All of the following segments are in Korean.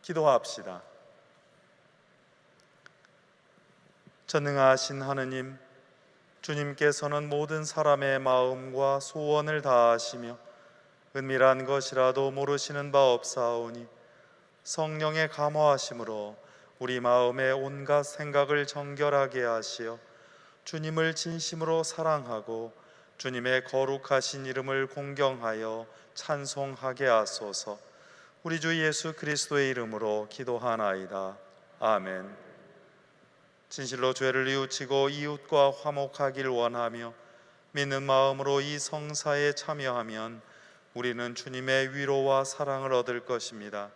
기도합시다. 전능하신 하느님, 주님께서는 모든 사람의 마음과 소원을 다하시며 은밀한 것이라도 모르시는 바 없사오니 성령의 감화하심으로 우리 마음의 온갖 생각을 정결하게 하시어 주님을 진심으로 사랑하고 주님의 거룩하신 이름을 공경하여 찬송하게 하소서. 우리 주 예수 그리스도의 이름으로 기도하나이다. 아멘. 진실로 죄를 뉘우치고 이웃과 화목하길 원하며 믿는 마음으로 이 성사에 참여하면 우리는 주님의 위로와 사랑을 얻을 것입니다.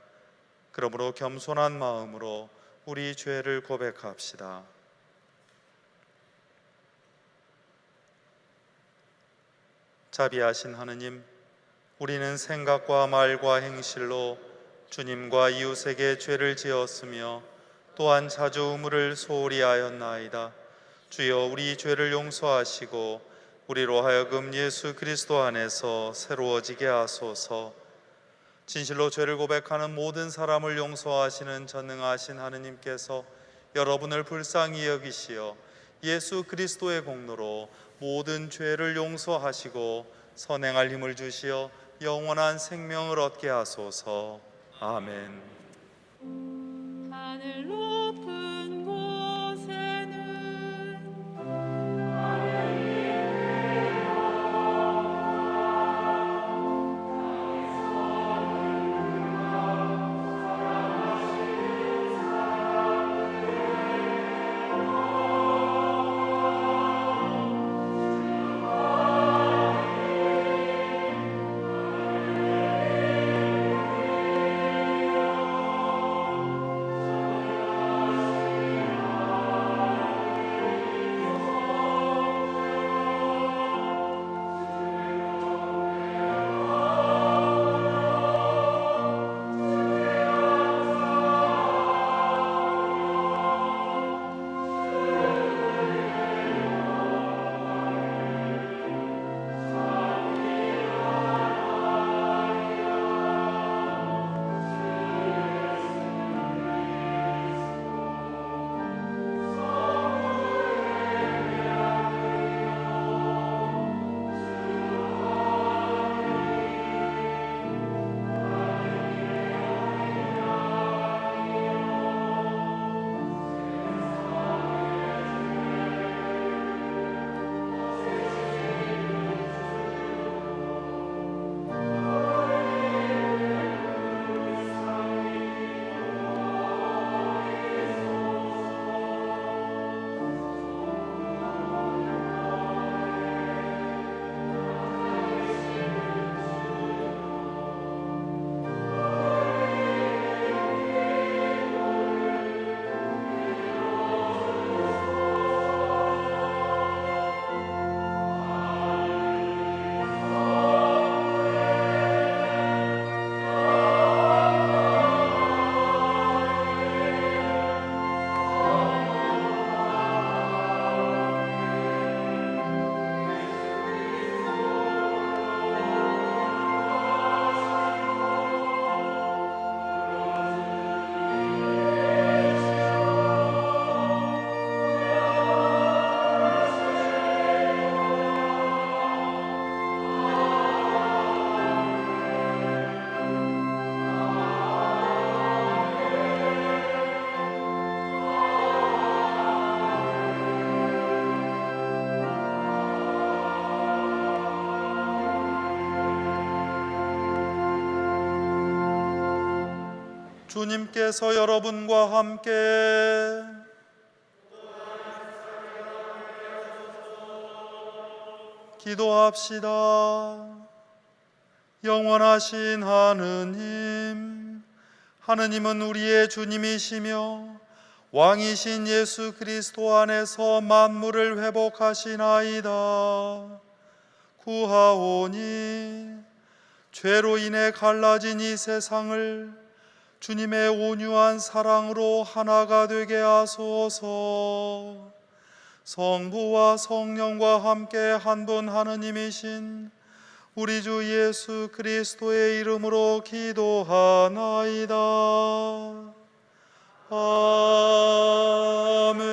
그러므로 겸손한 마음으로 우리 죄를 고백합시다. 자비하신 하느님, 우리는 생각과 말과 행실로 주님과 이웃에게 죄를 지었으며 또한 자주 의무를 소홀히 하였나이다. 주여, 우리 죄를 용서하시고 우리로 하여금 예수 그리스도 안에서 새로워지게 하소서. 진실로 죄를 고백하는 모든 사람을 용서하시는 전능하신 하느님께서 여러분을 불쌍히 여기시어 예수 그리스도의 공로로 모든 죄를 용서하시고 선행할 힘을 주시어 영원한 생명을 얻게 하소서. 아멘. 하늘 높은 곳에는 주님께서 여러분과 함께 기도합시다. 영원하신 하느님, 하느님은 우리의 주님이시며 왕이신 예수 그리스도 안에서 만물을 회복하시나이다. 구하오니 죄로 인해 갈라진 이 세상을 주님의 온유한 사랑으로 하나가 되게 하소서. 성부와 성령과 함께 한 분 하느님이신 우리 주 예수 그리스도의 이름으로 기도하나이다. 아멘.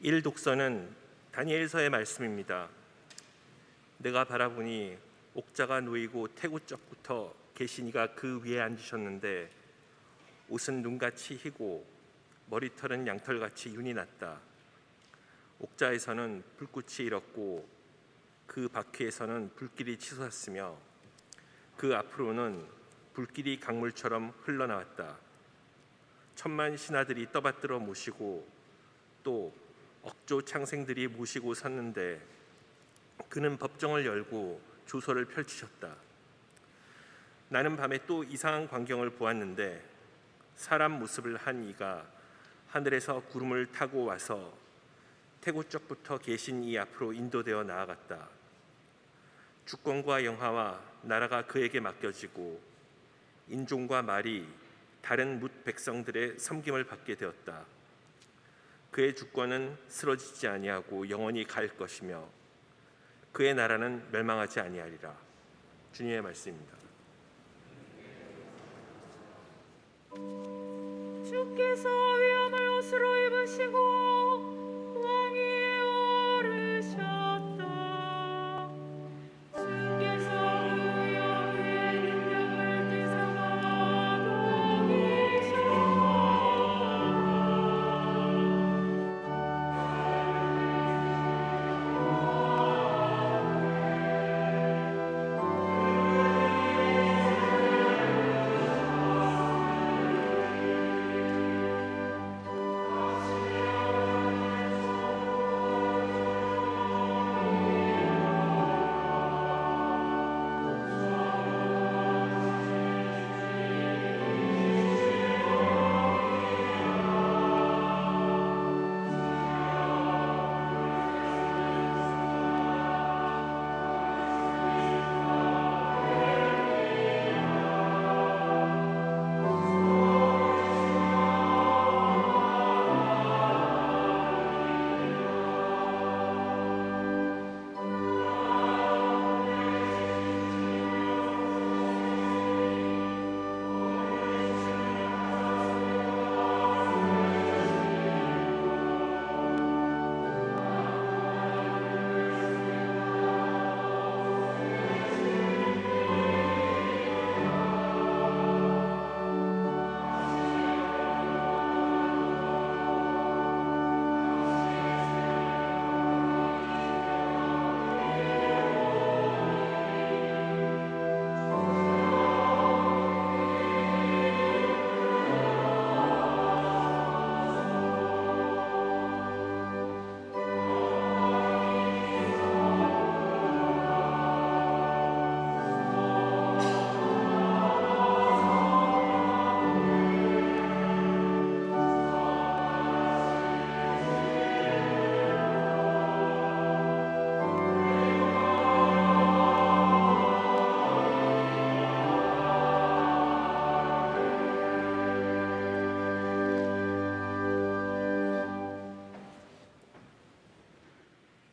일독서는 다니엘서의 말씀입니다. 내가 바라보니 옥자가 놓이고 태구쪽부터 계시니가 그 위에 앉으셨는데 옷은 눈같이 희고 머리털은 양털같이 윤이 났다. 옥자에서는 불꽃이 일었고 그 바퀴에서는 불길이 치솟았으며 그 앞으로는 불길이 강물처럼 흘러나왔다. 천만 신하들이 떠받들어 모시고 또 억조 창생들이 모시고 섰는데 그는 법정을 열고 조서를 펼치셨다. 나는 밤에 또 이상한 광경을 보았는데 사람 모습을 한 이가 하늘에서 구름을 타고 와서 태고 쪽부터 계신 이 앞으로 인도되어 나아갔다. 주권과 영화와 나라가 그에게 맡겨지고 인종과 말이 다른 뭇 백성들의 섬김을 받게 되었다. 그의 주권은 쓰러지지 아니하고 영원히 갈 것이며 그의 나라는 멸망하지 아니하리라. 주님의 말씀입니다. 주께서 위엄을 옷으로 입으시고 왕위에 오르셨다. 주께서 그 위엄의 능력을 대상하고 계셨다.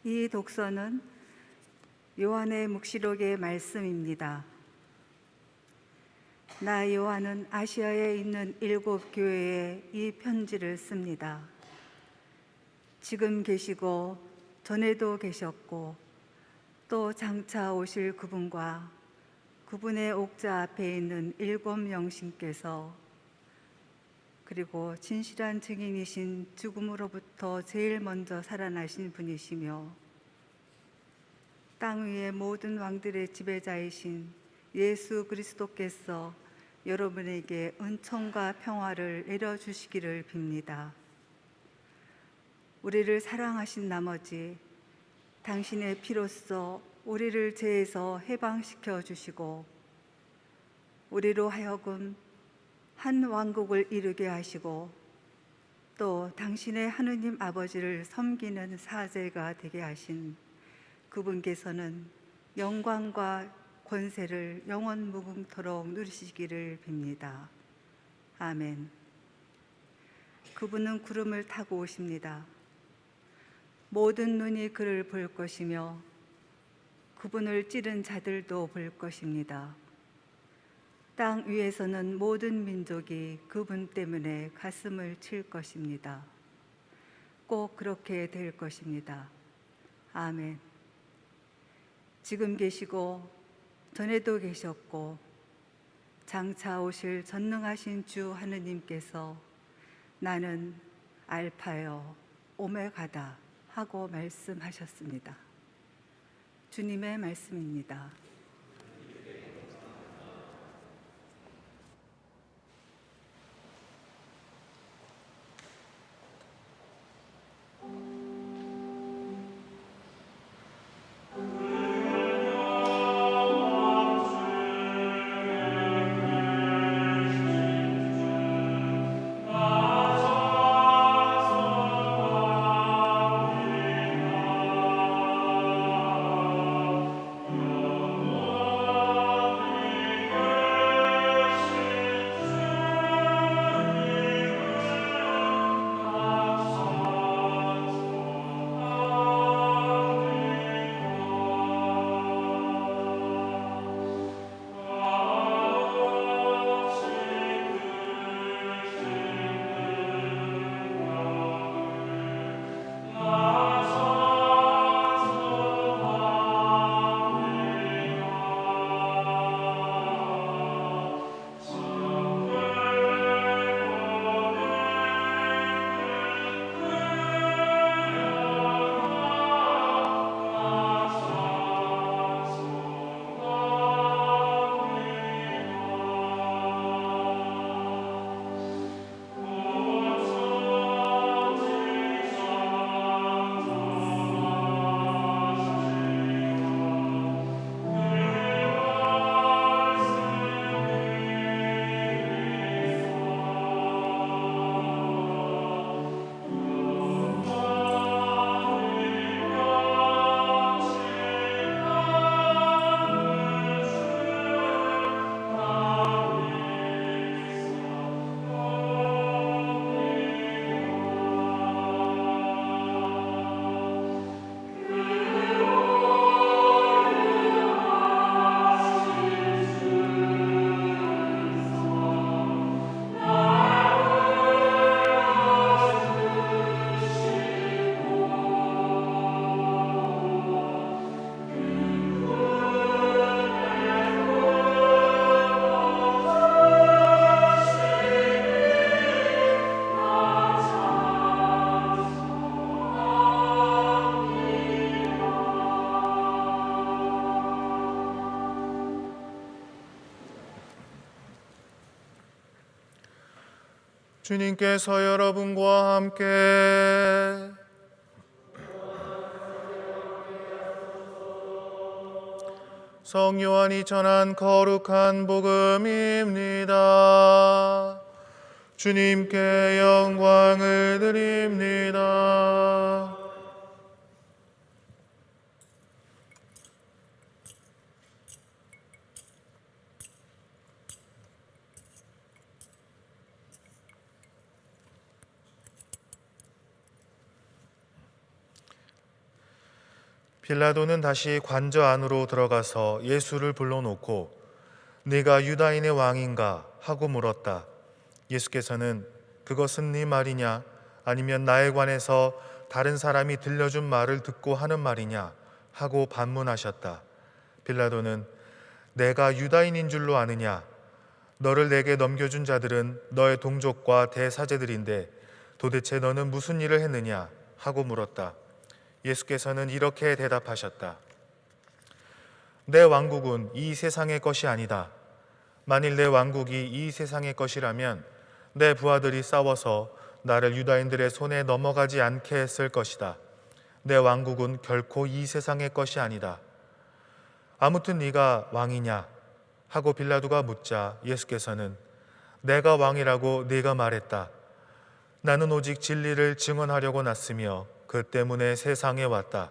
이 독서는 요한의 묵시록의 말씀입니다. 나 요한은 아시아에 있는 7 교회에 이 편지를 씁니다. 지금 계시고 전에도 계셨고 또 장차 오실 그분과 그분의 옥자 앞에 있는 7 영신께서 그리고 진실한 증인이신 죽음으로부터 제일 먼저 살아나신 분이시며 땅 위의 모든 왕들의 지배자이신 예수 그리스도께서 여러분에게 은총과 평화를 내려주시기를 빕니다. 우리를 사랑하신 나머지 당신의 피로써 우리를 죄에서 해방시켜 주시고 우리로 하여금 한 왕국을 이루게 하시고 또 당신의 하느님 아버지를 섬기는 사제가 되게 하신 그분께서는 영광과 권세를 영원 무궁토록 누리시기를 빕니다. 아멘. 그분은 구름을 타고 오십니다. 모든 눈이 그를 볼 것이며 그분을 찌른 자들도 볼 것입니다. 땅 위에서는 모든 민족이 그분 때문에 가슴을 칠 것입니다. 꼭 그렇게 될 것입니다. 아멘. 지금 계시고 전에도 계셨고 장차 오실 전능하신 주 하느님께서 나는 알파요 오메가다 하고 말씀하셨습니다. 주님의 말씀입니다. 주님께서 여러분과 함께 성요한이 전한 거룩한 복음입니다. 주님께 영광을 드립니다. 빌라도는 다시 관저 안으로 들어가서 예수를 불러놓고 네가 유다인의 왕인가 하고 물었다. 예수께서는 그것은 네 말이냐 아니면 나에 관해서 다른 사람이 들려준 말을 듣고 하는 말이냐 하고 반문하셨다. 빌라도는 내가 유다인인 줄로 아느냐? 너를 내게 넘겨준 자들은 너의 동족과 대사제들인데 도대체 너는 무슨 일을 했느냐 하고 물었다. 예수께서는 이렇게 대답하셨다. 내 왕국은 이 세상의 것이 아니다. 만일 내 왕국이 이 세상의 것이라면 내 부하들이 싸워서 나를 유다인들의 손에 넘어가지 않게 했을 것이다. 내 왕국은 결코 이 세상의 것이 아니다. 아무튼 네가 왕이냐? 하고 빌라도가 묻자 예수께서는 내가 왕이라고 네가 말했다. 나는 오직 진리를 증언하려고 났으며 그 때문에 세상에 왔다.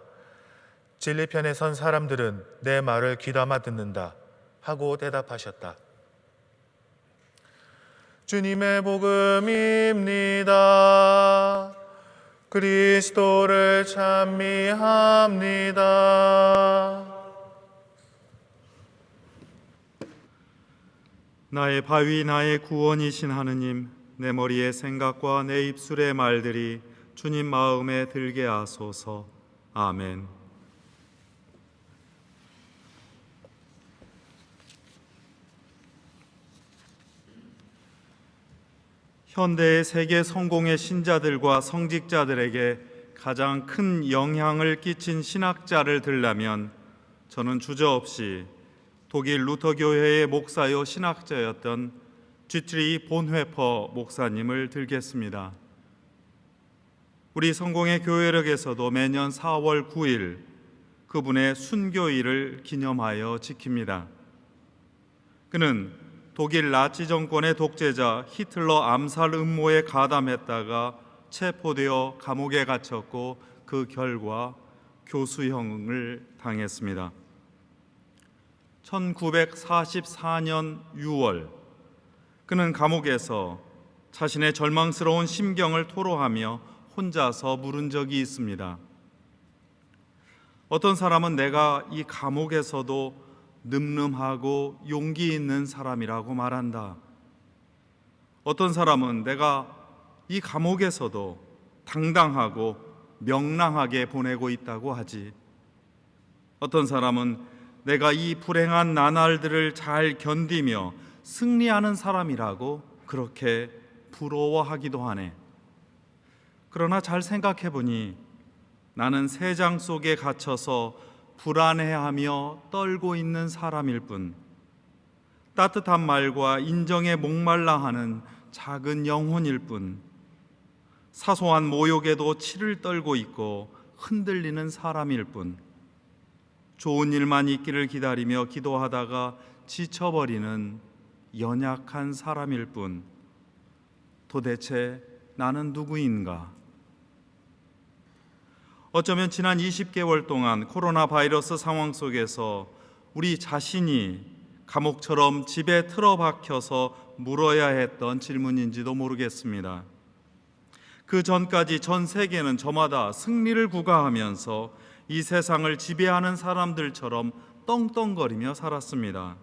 진리 편에 선 사람들은 내 말을 귀담아 듣는다 하고 대답하셨다. 주님의 복음입니다. 그리스도를 찬미합니다. 나의 바위 나의 구원이신 하느님, 내 머리의 생각과 내 입술의 말들이 주님 마음에 들게 하소서. 아멘. 현대의 세계 성공의 신자들과 성직자들에게 가장 큰 영향을 끼친 신학자를 들라면 저는 주저없이 독일 루터 교회의 목사요 신학자였던 지트리 본회퍼 목사님을 들겠습니다. 우리 성공의 교회력에서도 매년 4월 9일 그분의 순교일을 기념하여 지킵니다. 그는 독일 나치 정권의 독재자 히틀러 암살 음모에 가담했다가 체포되어 감옥에 갇혔고 그 결과 교수형을 당했습니다. 1944년 6월 그는 감옥에서 자신의 절망스러운 심경을 토로하며 혼자서 물은 적이 있습니다. 어떤 사람은 내가 이 감옥에서도 늠름하고 용기 있는 사람이라고 말한다. 어떤 사람은 내가 이 감옥에서도 당당하고 명랑하게 보내고 있다고 하지. 어떤 사람은 내가 이 불행한 나날들을 잘 견디며 승리하는 사람이라고 그렇게 부러워하기도 하네. 그러나 잘 생각해 보니 나는 새장 속에 갇혀서 불안해하며 떨고 있는 사람일 뿐, 따뜻한 말과 인정에 목말라 하는 작은 영혼일 뿐, 사소한 모욕에도 치를 떨고 있고 흔들리는 사람일 뿐, 좋은 일만 있기를 기다리며 기도하다가 지쳐버리는 연약한 사람일 뿐, 도대체 나는 누구인가? 어쩌면 지난 20개월 동안 코로나 바이러스 상황 속에서 우리 자신이 감옥처럼 집에 틀어박혀서 물어야 했던 질문인지도 모르겠습니다. 그 전까지 전 세계는 저마다 승리를 구가하면서 이 세상을 지배하는 사람들처럼 떵떵거리며 살았습니다.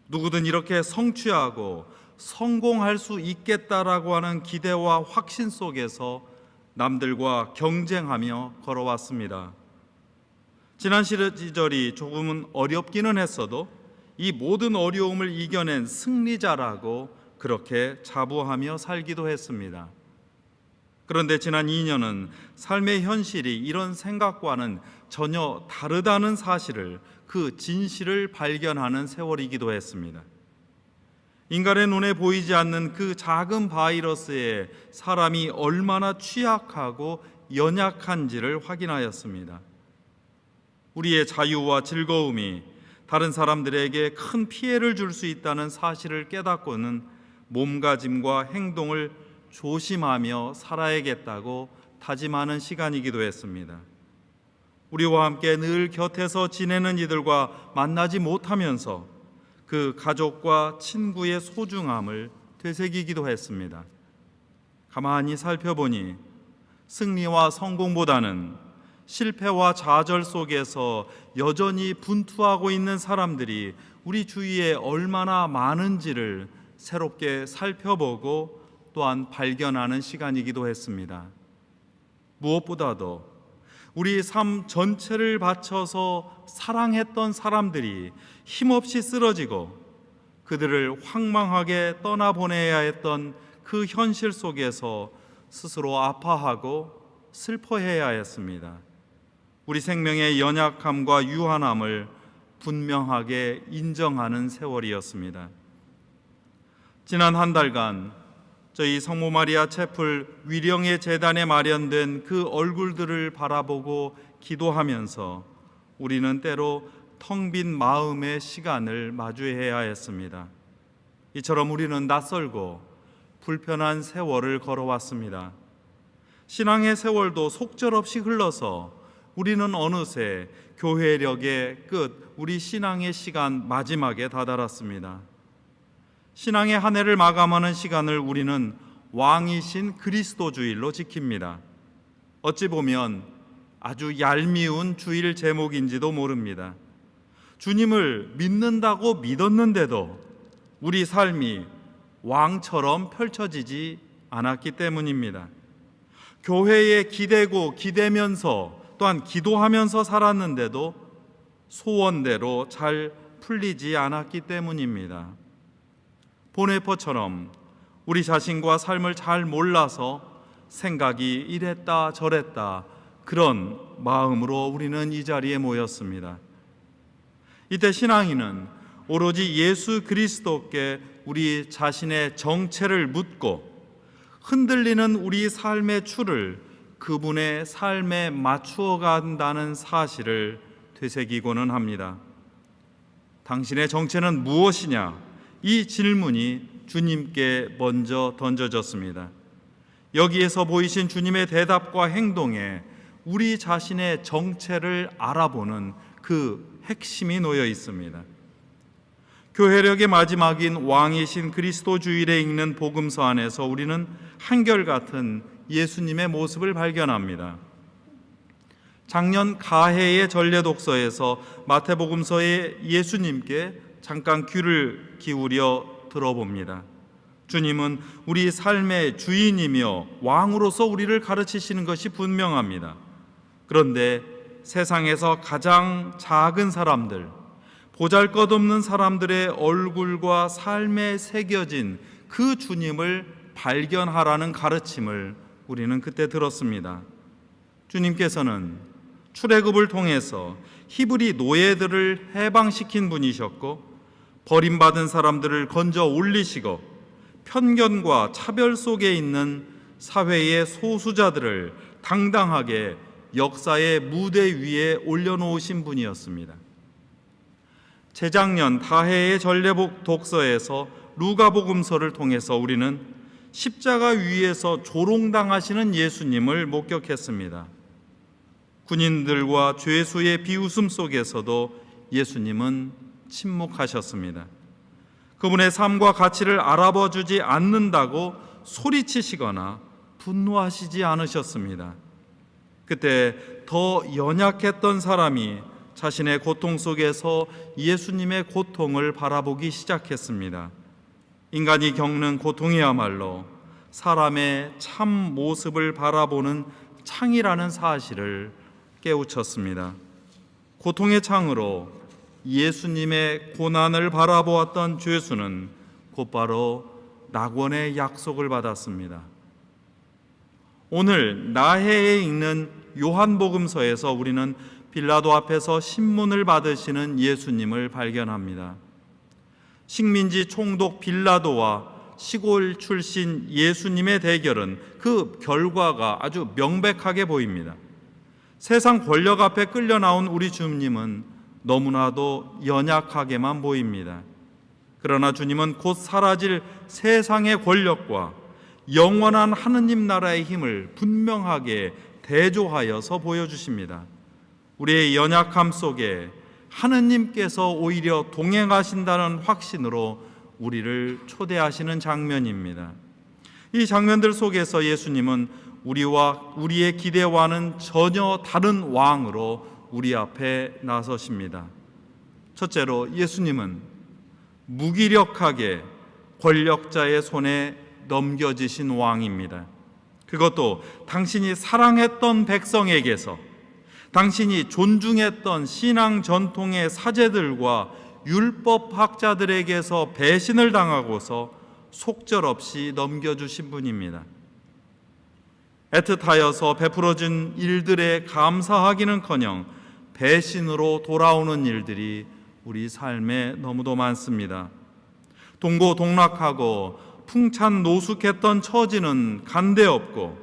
누구든 이렇게 성취하고 성공할 수 있겠다라고 하는 기대와 확신 속에서 남들과 경쟁하며 걸어왔습니다. 지난 시절이 조금은 어렵기는 했어도 이 모든 어려움을 이겨낸 승리자라고 그렇게 자부하며 살기도 했습니다. 그런데 지난 2년은 삶의 현실이 이런 생각과는 전혀 다르다는 사실을, 그 진실을 발견하는 세월이기도 했습니다. 인간의 눈에 보이지 않는 그 작은 바이러스에 사람이 얼마나 취약하고 연약한지를 확인하였습니다. 우리의 자유와 즐거움이 다른 사람들에게 큰 피해를 줄 수 있다는 사실을 깨닫고는 몸가짐과 행동을 조심하며 살아야겠다고 다짐하는 시간이기도 했습니다. 우리와 함께 늘 곁에서 지내는 이들과 만나지 못하면서 그 가족과 친구의 소중함을 되새기기도 했습니다. 가만히 살펴보니 승리와 성공보다는 실패와 좌절 속에서 여전히 분투하고 있는 사람들이 우리 주위에 얼마나 많은지를 새롭게 살펴보고 또한 발견하는 시간이기도 했습니다. 무엇보다도 우리 삶 전체를 바쳐서 사랑했던 사람들이 힘없이 쓰러지고 그들을 황망하게 떠나보내야 했던 그 현실 속에서 스스로 아파하고 슬퍼해야 했습니다. 우리 생명의 연약함과 유한함을 분명하게 인정하는 세월이었습니다. 지난 한 달간 저희 성모 마리아 채플 위령의 재단에 마련된 그 얼굴들을 바라보고 기도하면서 우리는 때로 텅 빈 마음의 시간을 마주해야 했습니다. 이처럼 우리는 낯설고 불편한 세월을 걸어왔습니다. 신앙의 세월도 속절없이 흘러서 우리는 어느새 교회력의 끝, 우리 신앙의 시간 마지막에 다다랐습니다. 신앙의 한 해를 마감하는 시간을 우리는 왕이신 그리스도 주일로 지킵니다. 어찌 보면 아주 얄미운 주일 제목인지도 모릅니다. 주님을 믿는다고 믿었는데도 우리 삶이 왕처럼 펼쳐지지 않았기 때문입니다. 교회에 기대고 기대면서 또한 기도하면서 살았는데도 소원대로 잘 풀리지 않았기 때문입니다. 보네퍼처럼 우리 자신과 삶을 잘 몰라서 생각이 이랬다 저랬다 그런 마음으로 우리는 이 자리에 모였습니다. 이때 신앙인은 오로지 예수 그리스도께 우리 자신의 정체를 묻고 흔들리는 우리 삶의 추를 그분의 삶에 맞추어 간다는 사실을 되새기고는 합니다. 당신의 정체는 무엇이냐? 이 질문이 주님께 먼저 던져졌습니다. 여기에서 보이신 주님의 대답과 행동에 우리 자신의 정체를 알아보는 그 핵심이 놓여 있습니다. 교회력의 마지막인 왕이신 그리스도 주일에 읽는 복음서 안에서 우리는 한결같은 예수님의 모습을 발견합니다. 작년 가해의 전례 독서에서 마태복음서의 예수님께 잠깐 귀를 기울여 들어봅니다. 주님은 우리 삶의 주인이며 왕으로서 우리를 가르치시는 것이 분명합니다. 그런데 세상에서 가장 작은 사람들, 보잘것없는 사람들의 얼굴과 삶에 새겨진 그 주님을 발견하라는 가르침을 우리는 그때 들었습니다. 주님께서는 출애굽을 통해서 히브리 노예들을 해방시킨 분이셨고 버림받은 사람들을 건져 올리시고 편견과 차별 속에 있는 사회의 소수자들을 당당하게 역사의 무대 위에 올려놓으신 분이었습니다. 재작년 다해의 전례복 독서에서 루가복음서를 통해서 우리는 십자가 위에서 조롱당하시는 예수님을 목격했습니다. 군인들과 죄수의 비웃음 속에서도 예수님은 침묵하셨습니다. 그분의 삶과 가치를 알아봐 주지 않는다고 소리치시거나 분노하시지 않으셨습니다. 그때 더 연약했던 사람이 자신의 고통 속에서 예수님의 고통을 바라보기 시작했습니다. 인간이 겪는 고통이야말로 사람의 참 모습을 바라보는 창이라는 사실을 깨우쳤습니다. 고통의 창으로 예수님의 고난을 바라보았던 죄수는 곧바로 낙원의 약속을 받았습니다. 오늘 나해에 읽는 요한복음서에서 우리는 빌라도 앞에서 신문을 받으시는 예수님을 발견합니다. 식민지 총독 빌라도와 시골 출신 예수님의 대결은 그 결과가 아주 명백하게 보입니다. 세상 권력 앞에 끌려 나온 우리 주님은 너무나도 연약하게만 보입니다. 그러나 주님은 곧 사라질 세상의 권력과 영원한 하느님 나라의 힘을 분명하게 대조하여서 보여주십니다. 우리의 연약함 속에 하느님께서 오히려 동행하신다는 확신으로 우리를 초대하시는 장면입니다. 이 장면들 속에서 예수님은 우리와 우리의 기대와는 전혀 다른 왕으로 우리 앞에 나서십니다. 첫째로 예수님은 무기력하게 권력자의 손에 넘겨지신 왕입니다. 그것도 당신이 사랑했던 백성에게서, 당신이 존중했던 신앙 전통의 사제들과 율법학자들에게서 배신을 당하고서 속절없이 넘겨주신 분입니다. 애틋하여서 베풀어준 일들에 감사하기는커녕 배신으로 돌아오는 일들이 우리 삶에 너무도 많습니다. 동고동락하고 풍찬 노숙했던 처지는 간데없고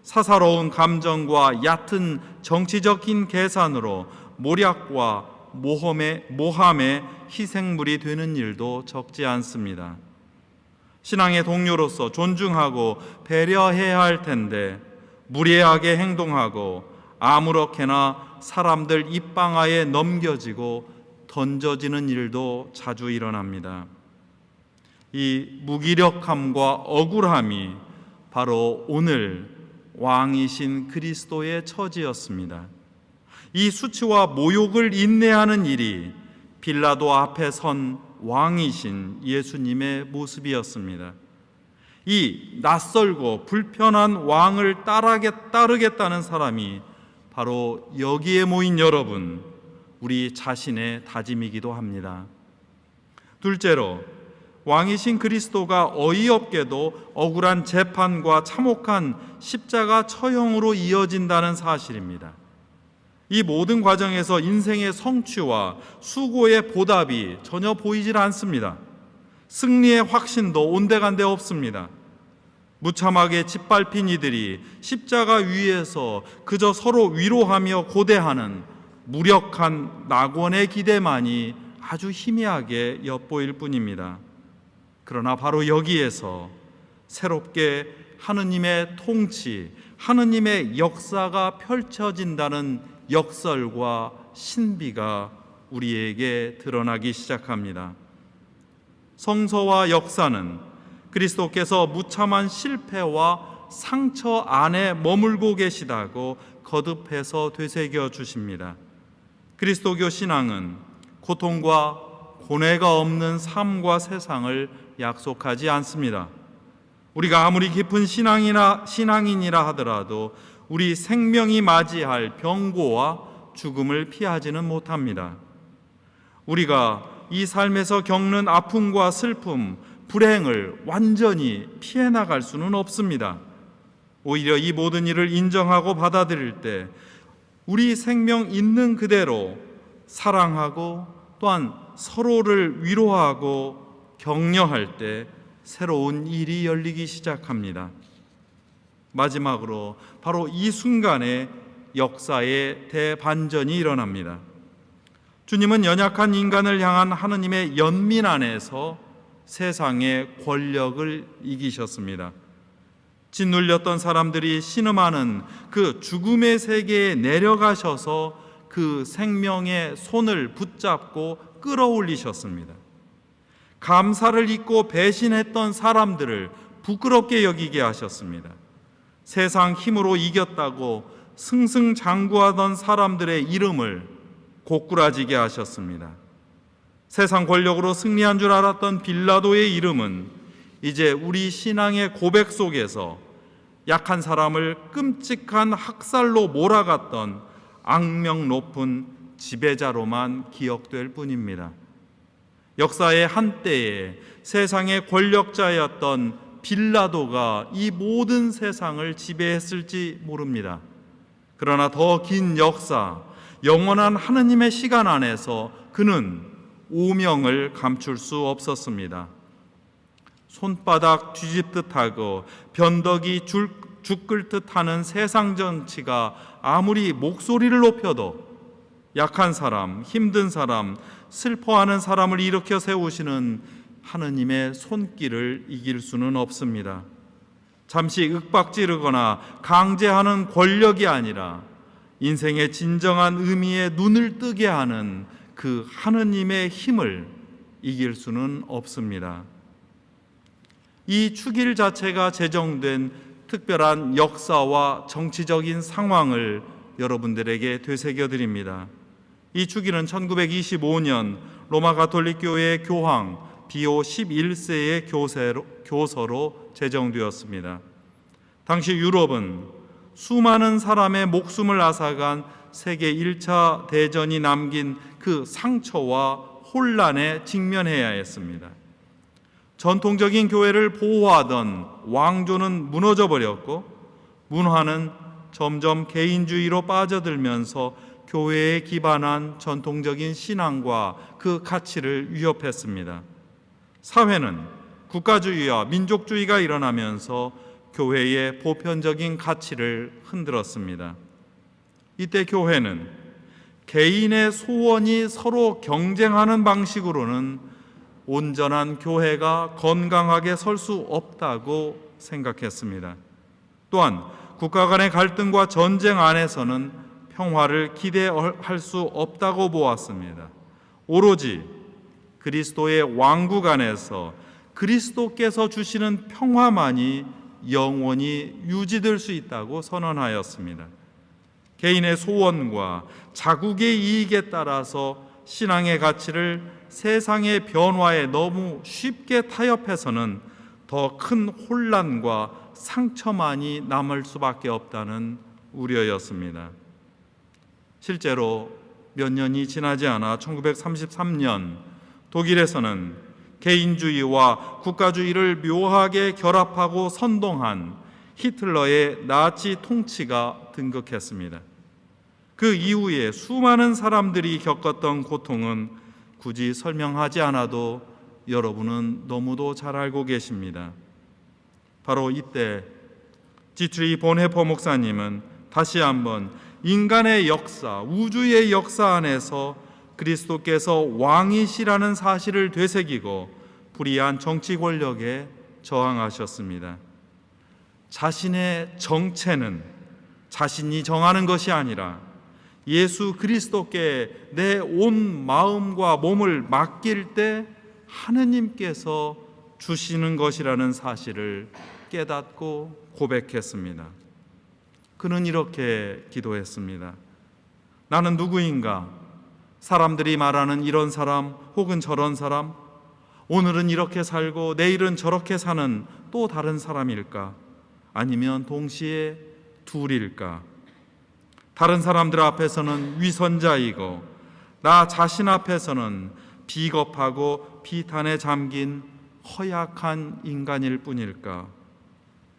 사사로운 감정과 얕은 정치적인 계산으로 모략과 모함의 희생물이 되는 일도 적지 않습니다. 신앙의 동료로서 존중하고 배려해야 할 텐데 무례하게 행동하고 아무렇게나 사람들 입방아에 넘겨지고 던져지는 일도 자주 일어납니다. 이 무기력함과 억울함이 바로 오늘 왕이신 그리스도의 처지였습니다. 이 수치와 모욕을 인내하는 일이 빌라도 앞에 선 왕이신 예수님의 모습이었습니다. 이 낯설고 불편한 왕을 따르겠다는 사람이 바로 여기에 모인 여러분, 우리 자신의 다짐이기도 합니다. 둘째로, 왕이신 그리스도가 어이없게도 억울한 재판과 참혹한 십자가 처형으로 이어진다는 사실입니다. 이 모든 과정에서 인생의 성취와 수고의 보답이 전혀 보이질 않습니다. 승리의 확신도 온데간데 없습니다. 무참하게 짓밟힌 이들이 십자가 위에서 그저 서로 위로하며 고대하는 무력한 낙원의 기대만이 아주 희미하게 엿보일 뿐입니다. 그러나 바로 여기에서 새롭게 하느님의 통치, 하느님의 역사가 펼쳐진다는 역설과 신비가 우리에게 드러나기 시작합니다. 성서와 역사는 그리스도께서 무참한 실패와 상처 안에 머물고 계시다고 거듭해서 되새겨 주십니다. 그리스도교 신앙은 고통과 고뇌가 없는 삶과 세상을 약속하지 않습니다. 우리가 아무리 깊은 신앙인이라 하더라도 우리 생명이 맞이할 병고와 죽음을 피하지는 못합니다. 우리가 이 삶에서 겪는 아픔과 슬픔, 불행을 완전히 피해 나갈 수는 없습니다. 오히려 이 모든 일을 인정하고 받아들일 때 우리 생명 있는 그대로 사랑하고 또한 서로를 위로하고 격려할 때 새로운 일이 열리기 시작합니다. 마지막으로 바로 이 순간에 역사의 대반전이 일어납니다. 주님은 연약한 인간을 향한 하느님의 연민 안에서 세상의 권력을 이기셨습니다. 짓눌렸던 사람들이 신음하는 그 죽음의 세계에 내려가셔서 그 생명의 손을 붙잡고 끌어올리셨습니다. 감사를 잊고 배신했던 사람들을 부끄럽게 여기게 하셨습니다. 세상 힘으로 이겼다고 승승장구하던 사람들의 이름을 고꾸라지게 하셨습니다. 세상 권력으로 승리한 줄 알았던 빌라도의 이름은 이제 우리 신앙의 고백 속에서 약한 사람을 끔찍한 학살로 몰아갔던 악명 높은 지배자로만 기억될 뿐입니다. 역사의 한때에 세상의 권력자였던 빌라도가 이 모든 세상을 지배했을지 모릅니다. 그러나 더 긴 역사, 영원한 하느님의 시간 안에서 그는 오명을 감출 수 없었습니다. 손바닥 뒤집듯 하고 변덕이 죽을 듯하는 세상 정치가 아무리 목소리를 높여도 약한 사람, 힘든 사람, 슬퍼하는 사람을 일으켜 세우시는 하느님의 손길을 이길 수는 없습니다. 잠시 윽박지르거나 강제하는 권력이 아니라 인생의 진정한 의미에 눈을 뜨게 하는 그 하느님의 힘을 이길 수는 없습니다. 이 축일 자체가 제정된 특별한 역사와 정치적인 상황을 여러분들에게 되새겨 드립니다. 이 축일은 1925년 로마 가톨릭 교회의 교황 비오 11세의 교서로 제정되었습니다. 당시 유럽은 수많은 사람의 목숨을 앗아간 세계 1차 대전이 남긴 그 상처와 혼란에 직면해야 했습니다. 전통적인 교회를 보호하던 왕조는 무너져 버렸고 문화는 점점 개인주의로 빠져들면서 교회에 기반한 전통적인 신앙과 그 가치를 위협했습니다. 사회는 국가주의와 민족주의가 일어나면서 교회의 보편적인 가치를 흔들었습니다. 이때 교회는 개인의 소원이 서로 경쟁하는 방식으로는 온전한 교회가 건강하게 설 수 없다고 생각했습니다. 또한 국가 간의 갈등과 전쟁 안에서는 평화를 기대할 수 없다고 보았습니다. 오로지 그리스도의 왕국 안에서 그리스도께서 주시는 평화만이 영원히 유지될 수 있다고 선언하였습니다. 개인의 소원과 자국의 이익에 따라서 신앙의 가치를 세상의 변화에 너무 쉽게 타협해서는 더 큰 혼란과 상처만이 남을 수밖에 없다는 우려였습니다. 실제로 몇 년이 지나지 않아 1933년 독일에서는 개인주의와 국가주의를 묘하게 결합하고 선동한 히틀러의 나치 통치가 등극했습니다. 그 이후에 수많은 사람들이 겪었던 고통은 굳이 설명하지 않아도 여러분은 너무도 잘 알고 계십니다. 바로 이때 지트리 본헤퍼 목사님은 다시 한번 인간의 역사, 우주의 역사 안에서 그리스도께서 왕이시라는 사실을 되새기고 불의한 정치 권력에 저항하셨습니다. 자신의 정체는 자신이 정하는 것이 아니라 예수 그리스도께 내 온 마음과 몸을 맡길 때 하느님께서 주시는 것이라는 사실을 깨닫고 고백했습니다. 그는 이렇게 기도했습니다. 나는 누구인가? 사람들이 말하는 이런 사람 혹은 저런 사람, 오늘은 이렇게 살고 내일은 저렇게 사는 또 다른 사람일까? 아니면 동시에 둘일까? 다른 사람들 앞에서는 위선자이고 나 자신 앞에서는 비겁하고 비탄에 잠긴 허약한 인간일 뿐일까?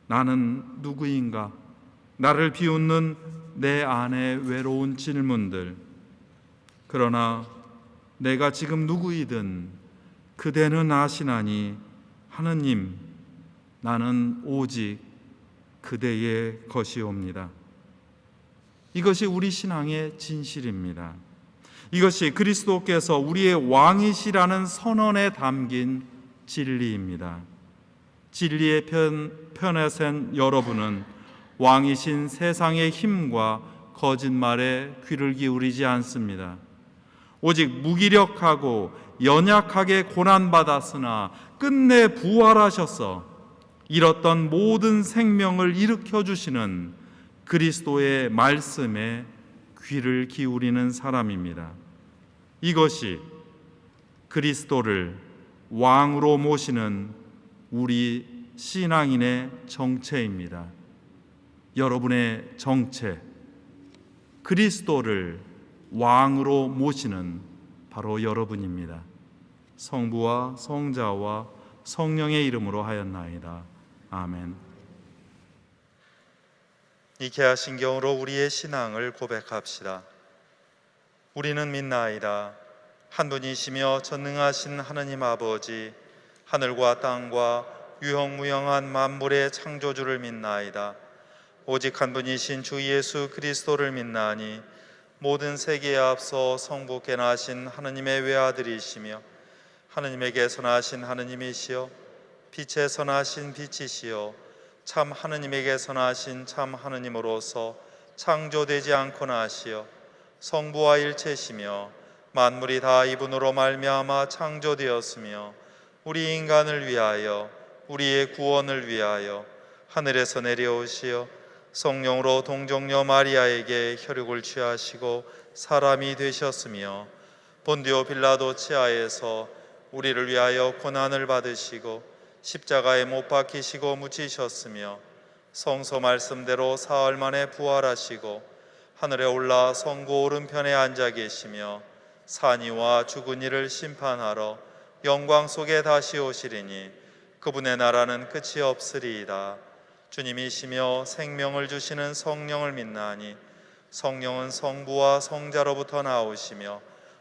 나는 누구인가? 나를 비웃는 내 안의 외로운 질문들. 그러나 내가 지금 누구이든 그대는 아시나니 하느님, 나는 오직 그대의 것이옵니다. 이것이 우리 신앙의 진실입니다. 이것이 그리스도께서 우리의 왕이시라는 선언에 담긴 진리입니다. 진리의 편에 선 여러분은 왕이신 세상의 힘과 거짓말에 귀를 기울이지 않습니다. 오직 무기력하고 연약하게 고난받았으나 끝내 부활하셔서 잃었던 모든 생명을 일으켜 주시는 그리스도의 말씀에 귀를 기울이는 사람입니다. 이것이 그리스도를 왕으로 모시는 우리 신앙인의 정체입니다. 여러분의 정체, 그리스도를 왕으로 모시는 바로 여러분입니다. 성부와 성자와 성령의 이름으로 하였나이다. 아멘. 이케아 신경으로 우리의 신앙을 고백합시다. 우리는 믿나이다. 한 분이시며 전능하신 하느님 아버지, 하늘과 땅과 유형무형한 만물의 창조주를 믿나이다. 오직 한 분이신 주 예수 그리스도를 믿나니 모든 세계에 앞서 성부께 나신 하느님의 외아들이시며 하느님에게서 나신 하느님이시여 빛에서 나신 빛이시여 참 하느님에게서 나신 참 하느님으로서 창조되지 않고 나시어 성부와 일체시며 만물이 다 이분으로 말미암아 창조되었으며 우리 인간을 위하여 우리의 구원을 위하여 하늘에서 내려오시어 성령으로 동정녀 마리아에게 혈육을 취하시고 사람이 되셨으며 본디오 빌라도 치하에서 우리를 위하여 고난을 받으시고 십자가에 못 박히시고 묻히셨으며 성서 말씀대로 사흘 만에 부활하시고 하늘에 올라 성부 오른편에 앉아 계시며 산이와 죽은 이를 심판하러 영광 속에 다시 오시리니 그분의 나라는 끝이 없으리이다. 주님이시며 생명을 주시는 성령을 믿나니 성령은 성부와 성자로부터 나오시며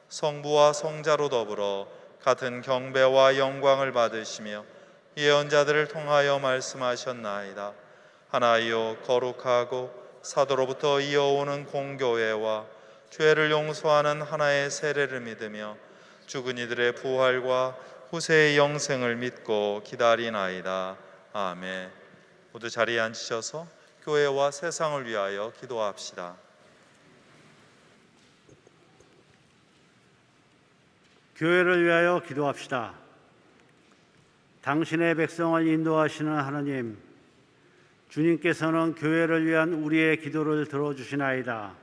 성부와 성자로 더불어 같은 경배와 영광을 받으시며 예언자들을 통하여 말씀하셨나이다. 하나이요 거룩하고 사도로부터 이어오는 공교회와 죄를 용서하는 하나의 세례를 믿으며 죽은 이들의 부활과 후세의 영생을 믿고 기다리나이다. 아멘. 모두 자리에 앉으셔서 교회와 세상을 위하여 기도합시다. 교회를 위하여 기도합시다. 당신의 백성을 인도하시는 하나님, 주님께서는 교회를 위한 우리의 기도를 들어주시나이다.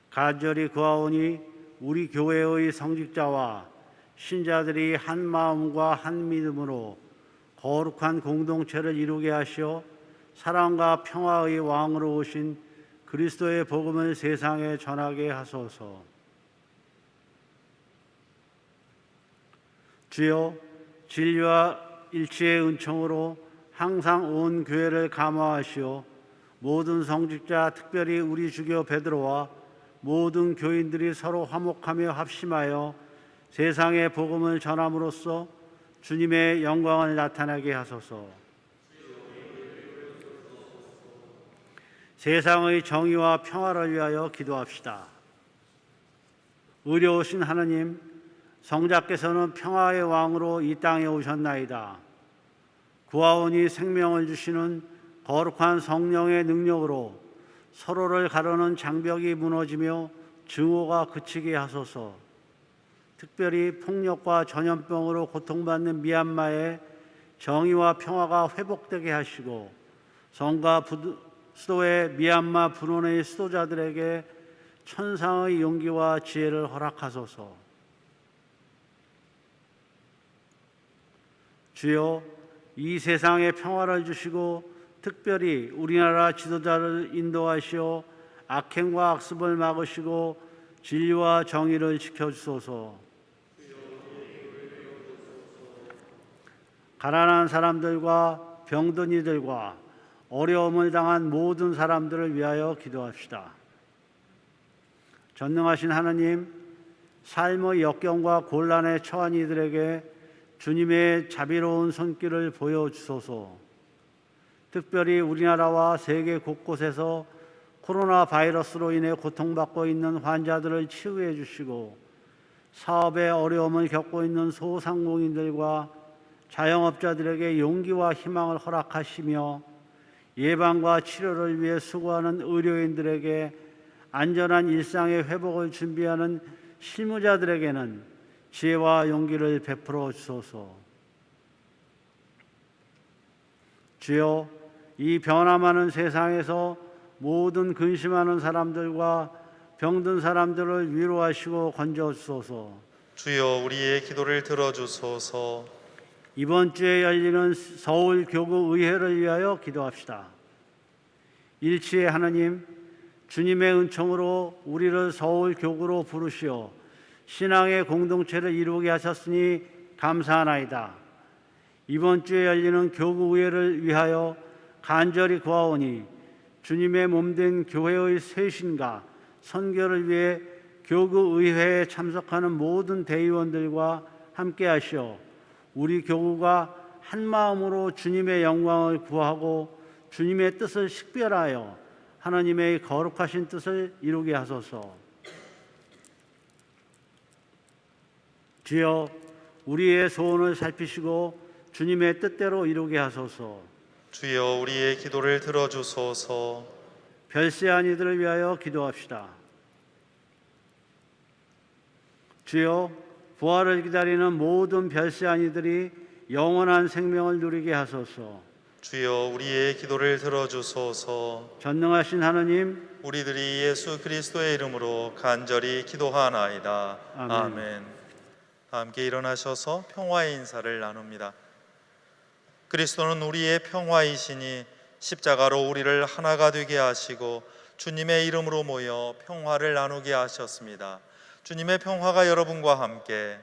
간절히 구하오니 우리 교회의 성직자와 신자들이 한 마음과 한 믿음으로 거룩한 공동체를 이루게 하시어 사랑과 평화의 왕으로 오신 그리스도의 복음을 세상에 전하게 하소서. 주여, 진리와 일치의 은총으로 항상 온 교회를 감화하시어 모든 성직자, 특별히 우리 주교 베드로와 모든 교인들이 서로 화목하며 합심하여 세상의 복음을 전함으로써 주님의 영광을 나타나게 하소서. 세상의 정의와 평화를 위하여 기도합시다. 의로우신 하느님, 성자께서는 평화의 왕으로 이 땅에 오셨나이다. 구하오니 생명을 주시는 거룩한 성령의 능력으로 서로를 가르는 장벽이 무너지며 증오가 그치게 하소서. 특별히 폭력과 전염병으로 고통받는 미얀마의 정의와 평화가 회복되게 하시고 성과 수도의 미얀마 분원의 수도자들에게 천상의 용기와 지혜를 허락하소서. 주여, 이 세상에 평화를 주시고 특별히 우리나라 지도자를 인도하시어 악행과 악습을 막으시고 진리와 정의를 지켜주소서. 가난한 사람들과 병든 이들과 어려움을 당한 모든 사람들을 위하여 기도합시다. 전능하신 하나님, 삶의 역경과 곤란에 처한 이들에게 주님의 자비로운 손길을 보여주소서. 특별히 우리나라와 세계 곳곳에서 코로나 바이러스로 인해 고통받고 있는 환자들을 치유해 주시고 사업에 어려움을 겪고 있는 소상공인들과 자영업자들에게 용기와 희망을 허락하시며 예방과 치료를 위해 수고하는 의료인들에게 안전한 일상의 회복을 준비하는 실무자들에게는 지혜와 용기를 베풀어 주소서. 주여, 이 변화 많은 세상에서 모든 근심하는 사람들과 병든 사람들을 위로하시고 건져 주소서. 주여, 우리의 기도를 들어주소서. 이번 주에 열리는 서울 교구 의회를 위하여 기도합시다. 일치의 하나님, 주님의 은총으로 우리를 서울 교구로 부르시어 신앙의 공동체를 이루게 하셨으니 감사하나이다. 이번 주에 열리는 교구 의회를 위하여 간절히 구하오니 주님의 몸된 교회의 쇄신과 선교를 위해 교구 의회에 참석하는 모든 대의원들과 함께 하시어 우리 교구가 한 마음으로 주님의 영광을 구하고 주님의 뜻을 식별하여 하나님의 거룩하신 뜻을 이루게 하소서. 주여, 우리의 소원을 살피시고 주님의 뜻대로 이루게 하소서. 주여, 우리의 기도를 들어주소서. 별세한 이들을 위하여 기도합시다. 주여, 부활을 기다리는 모든 별세한 이들이 영원한 생명을 누리게 하소서. 주여, 우리의 기도를 들어주소서. 전능하신 하나님, 우리들이 예수 그리스도의 이름으로 간절히 기도하나이다. 아멘. 아멘. 함께 일어나셔서 평화의 인사를 나눕니다. 그리스도는 우리의 평화이시니 십자가로 우리를 하나가 되게 하시고 주님의 이름으로 모여 평화를 나누게 하셨습니다. 주님의 평화가 여러분과 함께.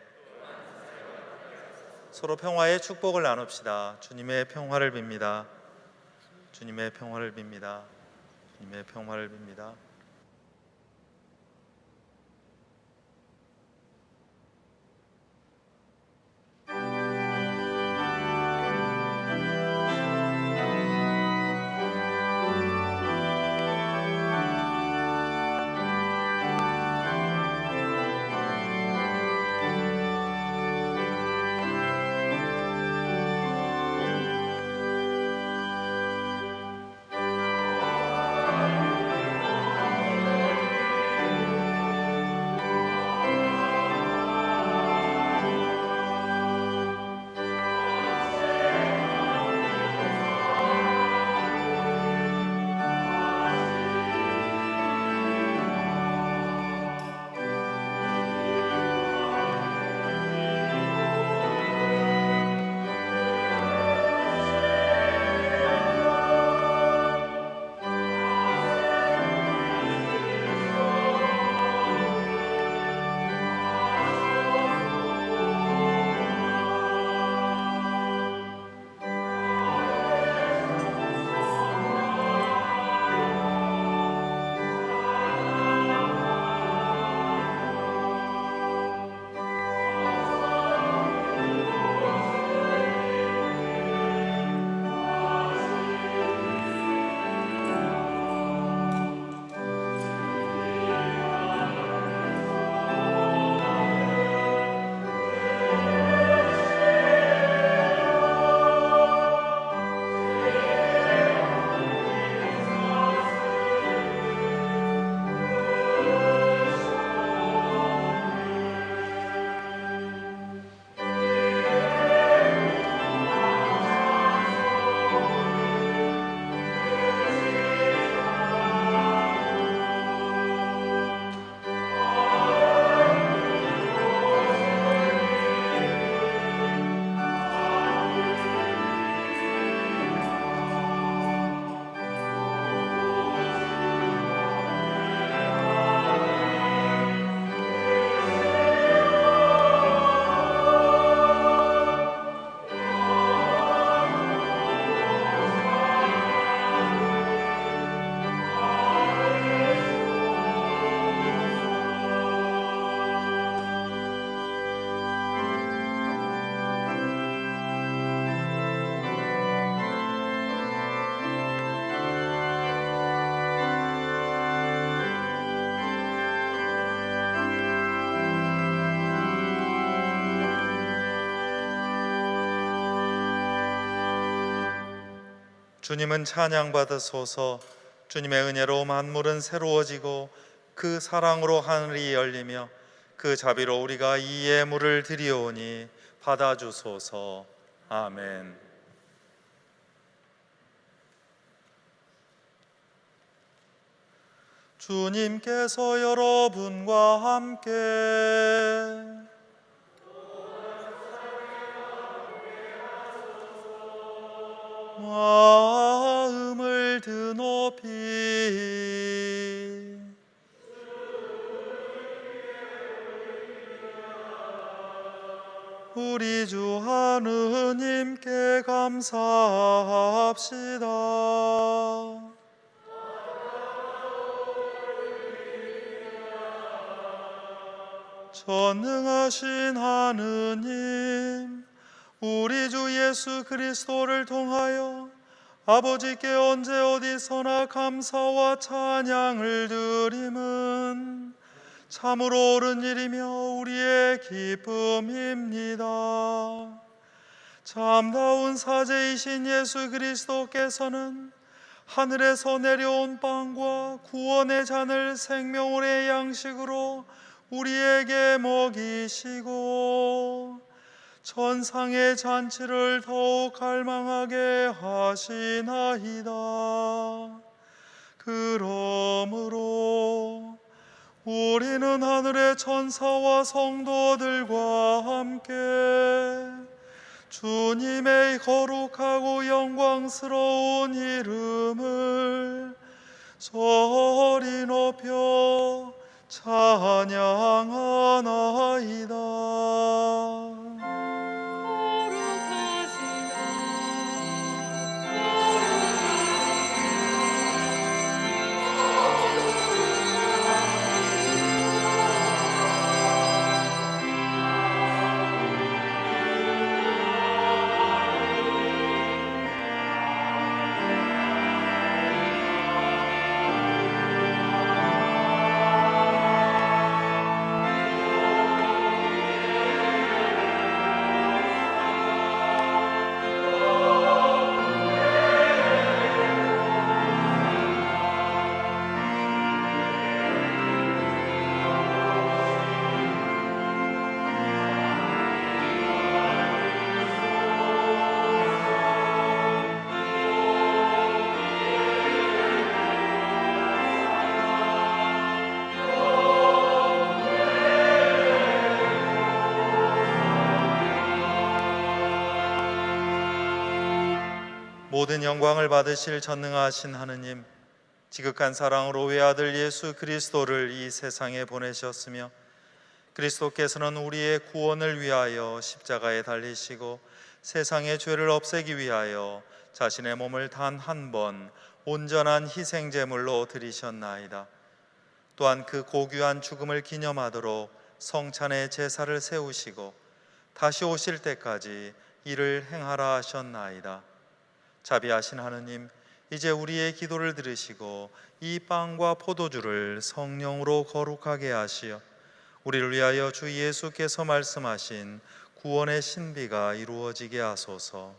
서로 평화의 축복을 나눕시다. 주님의 평화를 빕니다. 주님의 평화를 빕니다. 주님의 평화를 빕니다. 주님은 찬양받으소서. 주님의 은혜로 만물은 새로워지고 그 사랑으로 하늘이 열리며 그 자비로 우리가 이 예물을 드리오니 받아주소서. 아멘. 주님께서 여러분과 함께 마음을 드높이 우리 주 하느님께 감사합시다. 전능하신 하느님, 우리 주 예수 그리스도를 통하여 아버지께 언제 어디서나 감사와 찬양을 드림은 참으로 옳은 일이며 우리의 기쁨입니다. 참다운 사제이신 예수 그리스도께서는 하늘에서 내려온 빵과 구원의 잔을 생명의 양식으로 우리에게 먹이시고 천상의 잔치를 더욱 갈망하게 하시나이다. 그러므로 우리는 하늘의 천사와 성도들과 함께 주님의 거룩하고 영광스러운 이름을 소리 높여 찬양하나이다. 모든 영광을 받으실 전능하신 하느님, 지극한 사랑으로 외아들 예수 그리스도를 이 세상에 보내셨으며 그리스도께서는 우리의 구원을 위하여 십자가에 달리시고 세상의 죄를 없애기 위하여 자신의 몸을 단 한 번 온전한 희생 제물로 드리셨나이다. 또한 그 고귀한 죽음을 기념하도록 성찬의 제사를 세우시고 다시 오실 때까지 이를 행하라 하셨나이다. 자비하신 하느님, 이제 우리의 기도를 들으시고 이 빵과 포도주를 성령으로 거룩하게 하시어 우리를 위하여 주 예수께서 말씀하신 구원의 신비가 이루어지게 하소서.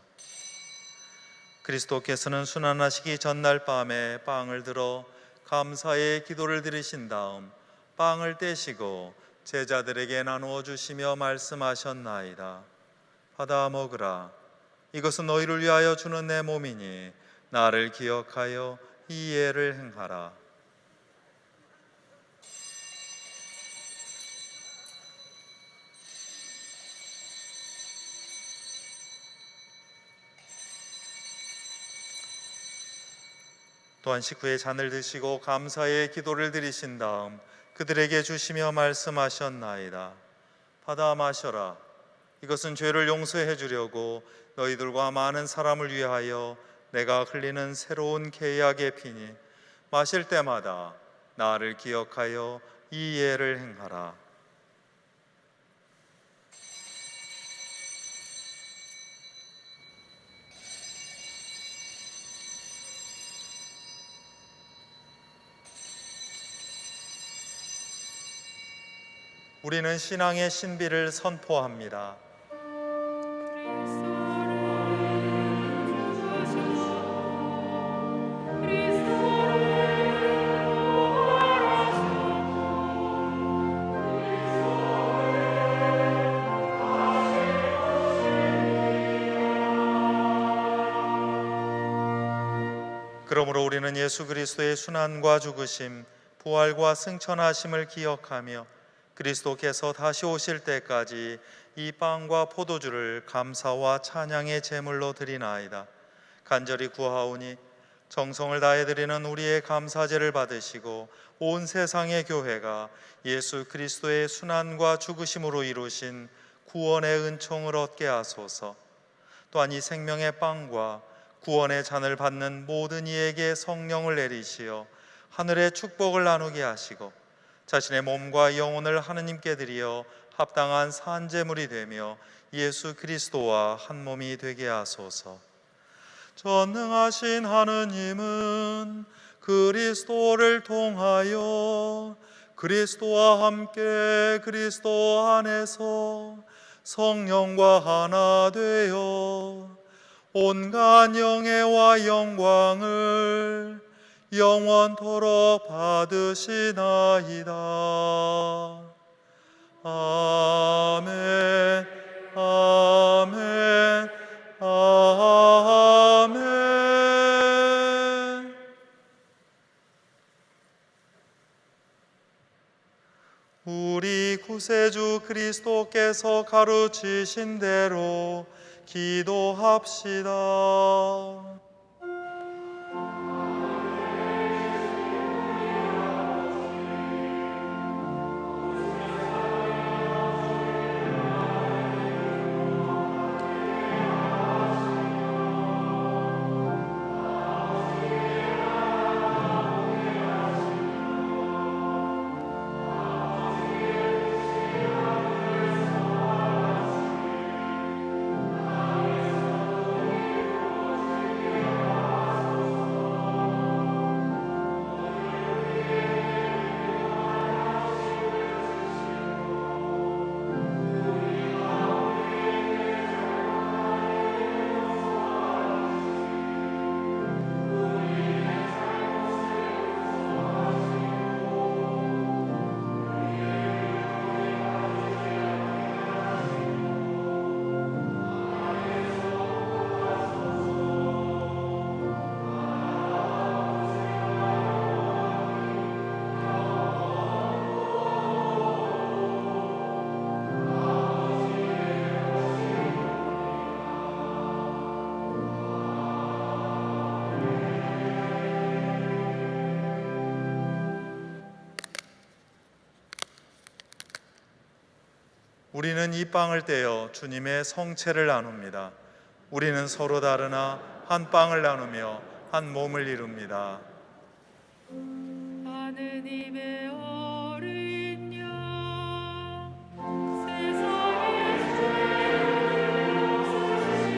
그리스도께서는 순환하시기 전날 밤에 빵을 들어 감사의 기도를 드리신 다음 빵을 떼시고 제자들에게 나누어 주시며 말씀하셨나이다. 받아 먹으라. 이것은 너희를 위하여 주는 내 몸이니 나를 기억하여 이 예를 행하라. 또한 식후에 잔을 드시고 감사의 기도를 드리신 다음 그들에게 주시며 말씀하셨나이다. 받아 마셔라. 이것은 죄를 용서해 주려고 너희들과 많은 사람을 위하여 내가 흘리는 새로운 계약의 피니 마실 때마다 나를 기억하여 이 예를 행하라. 우리는 신앙의 신비를 선포합니다. 그리스도를 죽으시고 그러므로 우리는 예수 그리스도의 순환과 죽으심, 부활과 승천하심을 기억하며 그리스도께서 다시 오실 때까지 이 빵과 포도주를 감사와 찬양의 제물로 드리나이다. 간절히 구하오니 정성을 다해 드리는 우리의 감사제를 받으시고 온 세상의 교회가 예수 그리스도의 순환과 죽으심으로 이루신 구원의 은총을 얻게 하소서. 또한 이 생명의 빵과 구원의 잔을 받는 모든 이에게 성령을 내리시어 하늘의 축복을 나누게 하시고 자신의 몸과 영혼을 하느님께 드리어 합당한 산제물이 되며 예수 그리스도와 한 몸이 되게 하소서. 전능하신 하느님은 그리스도를 통하여 그리스도와 함께 그리스도 안에서 성령과 하나 되어 온갖 영예와 영광을 영원토록 받으시나이다. 아멘, 아멘, 아멘. 우리 구세주 그리스도께서 가르치신 대로 기도합시다. 우리는 이 빵을 떼어 주님의 성체를 나눕니다. 우리는 서로 다르나 한 빵을 나누며 한 몸을 이룹니다. 하느님의 어린 양 세상의 죄를 없으신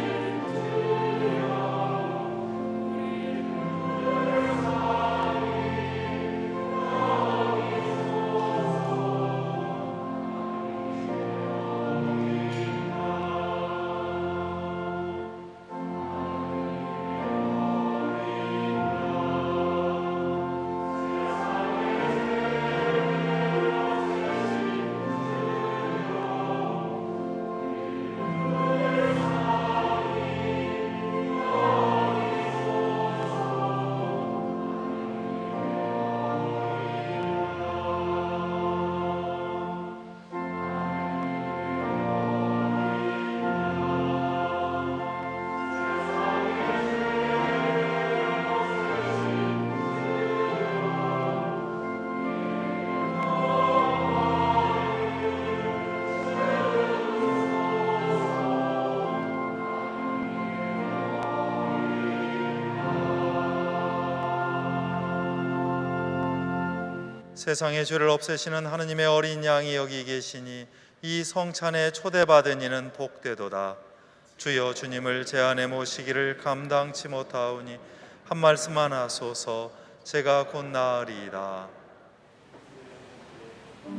주여 우리를 세상의 죄를 없애시는 하느님의 어린 양이 여기 계시니 이 성찬에 초대받은 이는 복되도다. 주여 주님을 제 안에 모시기를 감당치 못하오니 한 말씀만 하소서. 제가 곧 나으리이다. 주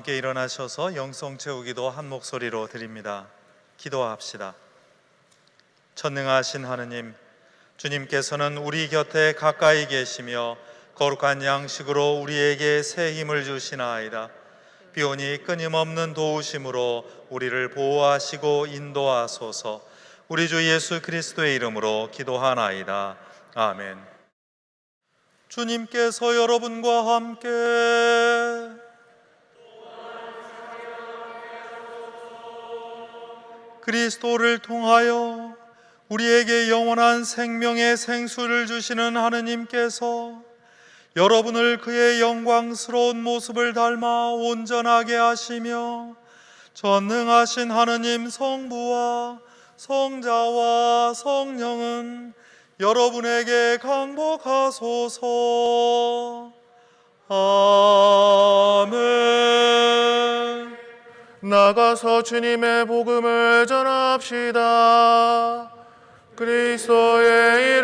함께 일어나셔서 영성 채우기도 한 목소리로 드립니다. 기도합시다. 전능하신 하느님, 주님께서는 우리 곁에 가까이 계시며 거룩한 양식으로 우리에게 새 힘을 주시나이다. 비오니 끊임없는 도우심으로 우리를 보호하시고 인도하소서. 우리 주 예수 그리스도의 이름으로 기도하나이다. 아멘. 주님께서 여러분과 함께 그리스도를 통하여 우리에게 영원한 생명의 생수를 주시는 하느님께서 여러분을 그의 영광스러운 모습을 닮아 온전하게 하시며 전능하신 하느님 성부와 성자와 성령은 여러분에게 강복하소서. 아멘. 나가서 주님의 복음을 전합시다. 그리스도의